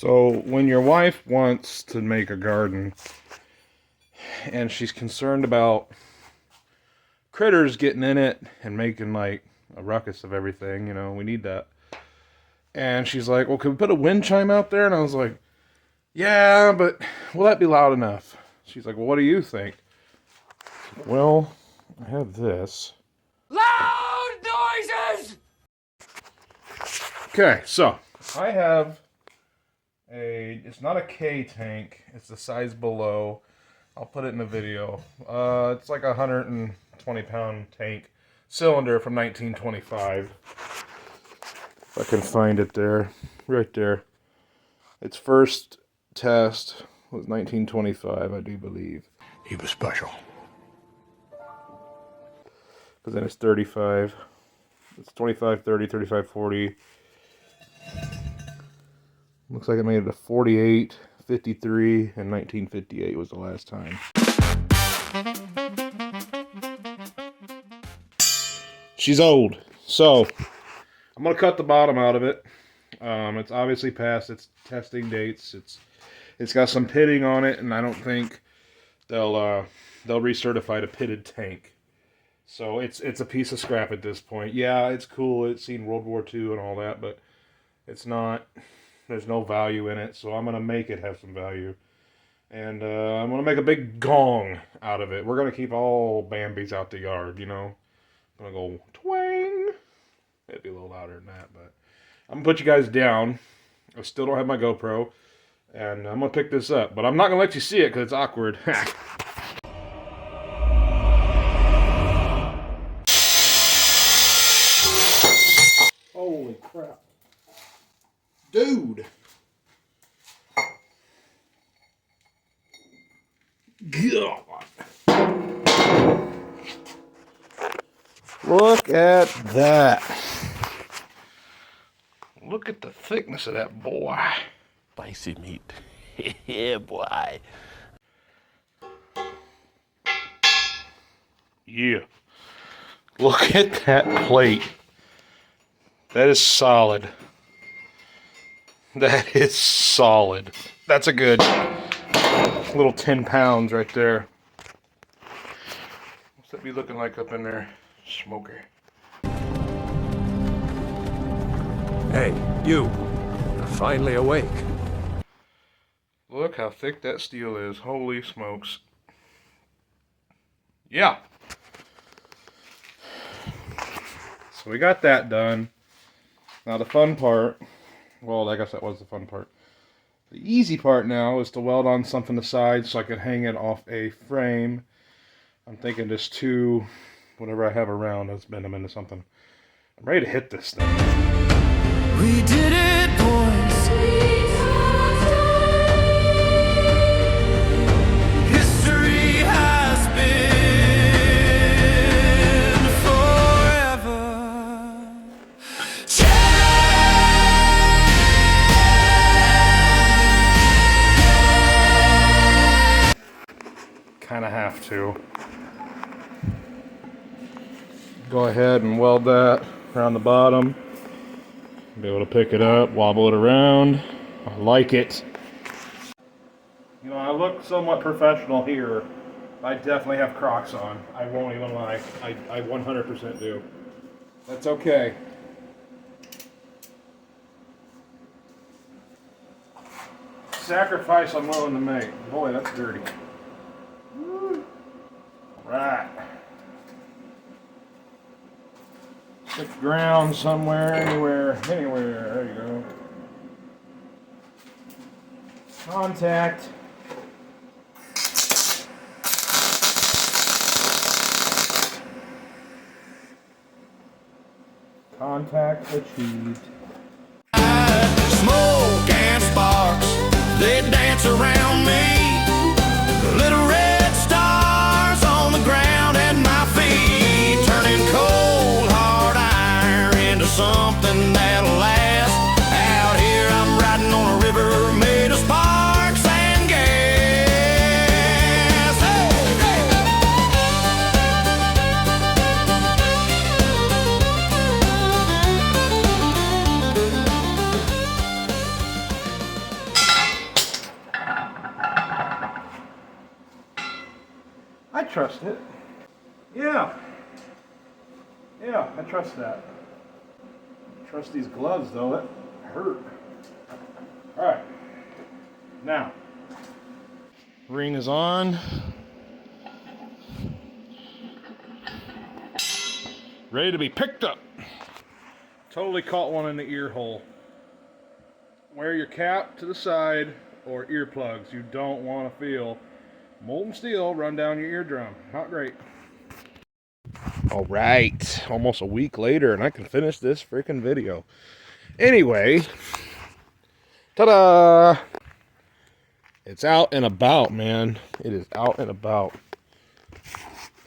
So when your wife wants to make a garden and she's concerned about critters getting in it and making like a ruckus of everything, you know, we need that. And she's like, well, can we put a wind chime out there? And I was like, yeah, but will that be loud enough? She's like, well, what do you think? Well, I have this. Loud noises! Okay, so I have it's not a K tank, it's the size below. I'll put it in the video. It's like a 120-pound tank cylinder from 1925. If I can find it there, right there. Its first test was 1925, I do believe. He was special. Because then it's 35. It's 25, 30, 35, 40. Looks like it made it a 48, 53, and 1958 was the last time. She's old. So, I'm going to cut the bottom out of it. It's obviously past its testing dates. It's got some pitting on it, and I don't think they'll recertify a pitted tank. So it's a piece of scrap at this point. Yeah, it's cool. It's seen World War II and all that, but it's not. There's no value in it, so I'm going to make it have some value. And I'm going to make a big gong out of it. We're going to keep all Bambis out the yard, you know. I'm going to go twang. It'd be a little louder than that, but I'm going to put you guys down. I still don't have my GoPro, and I'm going to pick this up. But I'm not going to let you see it because it's awkward. Holy crap. Dude. God. Look at that. Look at the thickness of that boy. Spicy meat. Yeah, boy. Yeah. Look at that plate. That is solid. That is solid. That's a good little 10 pounds right there. What's that be looking like up in there? Smoker. Hey, you. You're finally awake. Look how thick that steel is. Holy smokes. Yeah. So we got that done. Now the fun part, well, I guess that was the fun part. The easy part now is to weld on something to the side so I can hang it off a frame. I'm thinking just whatever I have around, let's bend them into something. I'm ready to hit this thing. We did it, boys. History has been forever. Kind of have to. Go ahead and weld that around the bottom. Be able to pick it up, wobble it around. I like it. You know, I look somewhat professional here. I definitely have Crocs on. I won't even lie. I 100% do. That's okay. Sacrifice I'm willing to make. Boy, that's dirty. Woo. Right. Stick ground somewhere, anywhere. There you go. Contact. Contact achieved. Smoke and sparks, they dance around me. Little red stars on the ground at my feet, turning cold hard iron into something that'll last. Out here I'm riding on a river made of sparks and gas. Hey, hey. trust it. Yeah. Yeah, I trust that. Trust these gloves though, that hurt. Alright. Now. Ring is on. Ready to be picked up. Totally caught one in the ear hole. Wear your cap to the side or earplugs. You don't want to feel molten steel run down your eardrum. Not great. All right, almost a week later and I can finish this freaking video. Anyway, ta-da! It's out and about, man. It is out and about.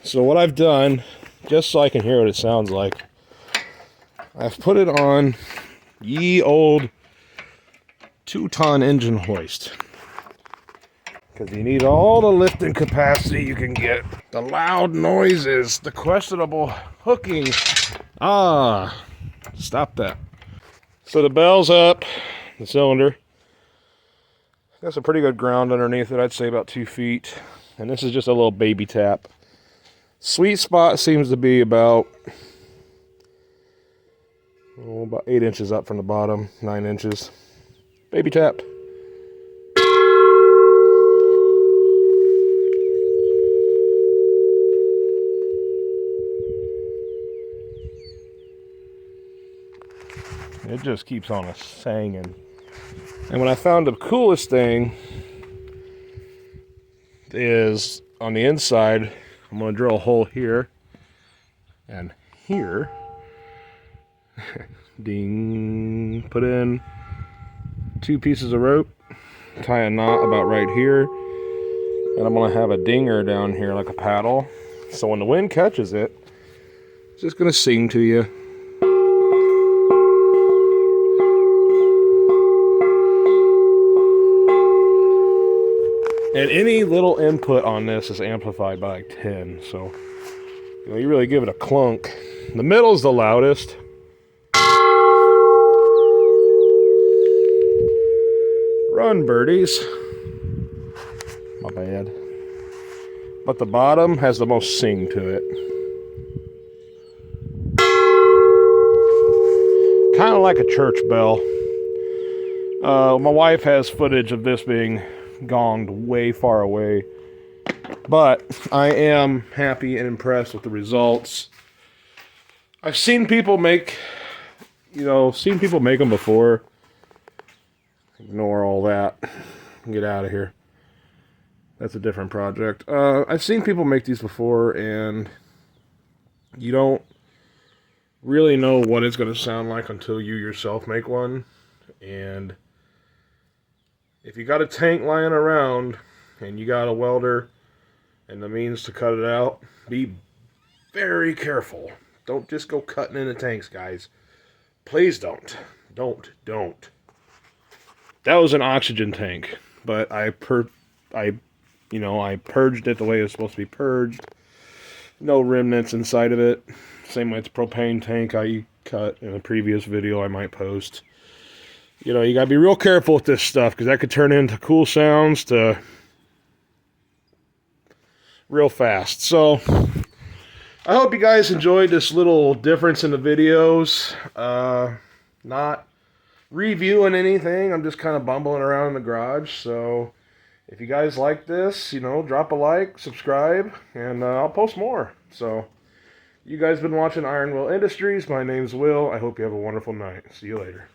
So what I've done, just so I can hear what it sounds like, I've put it on ye old 2-ton engine hoist. Because you need all the lifting capacity you can get. The loud noises, the questionable hooking. Stop that. So the bell's up, the cylinder. Got some pretty good ground underneath it, I'd say about 2 feet. And this is just a little baby tap. Sweet spot seems to be about 8 inches up from the bottom, 9 inches. Baby tap. It just keeps on singing. And what I found the coolest thing is on the inside, I'm going to drill a hole here and here. Ding. Put in 2 pieces of rope, tie a knot about right here, and I'm going to have a dinger down here like a paddle. So when the wind catches it, it's just going to sing to you. And any little input on this is amplified by like 10, so you really give it a clunk. The middle's the loudest. Run, birdies. My bad. But the bottom has the most sing to it. Kind of like a church bell. My wife has footage of this being gonged way far away, but I am happy and impressed with the results. I've seen people make, them before. Ignore all that. Get out of here. That's a different project. I've seen people make these before, and you don't really know what it's going to sound like until you yourself make one. And if you got a tank lying around and you got a welder and the means to cut it out, be very careful. Don't just go cutting into tanks, guys. Please don't. Don't. That was an oxygen tank, but I purged it the way it was supposed to be purged. No remnants inside of it. Same with the propane tank I cut in a previous video I might post. You gotta be real careful with this stuff, because that could turn into cool sounds to real fast. So I hope you guys enjoyed this little difference in the videos. Not reviewing anything, I'm just kind of bumbling around in the garage. So if you guys like this, drop a like, subscribe, and I'll post more. So you guys been watching Iron Will Industries. My name's Will. I hope you have a wonderful night. See you later.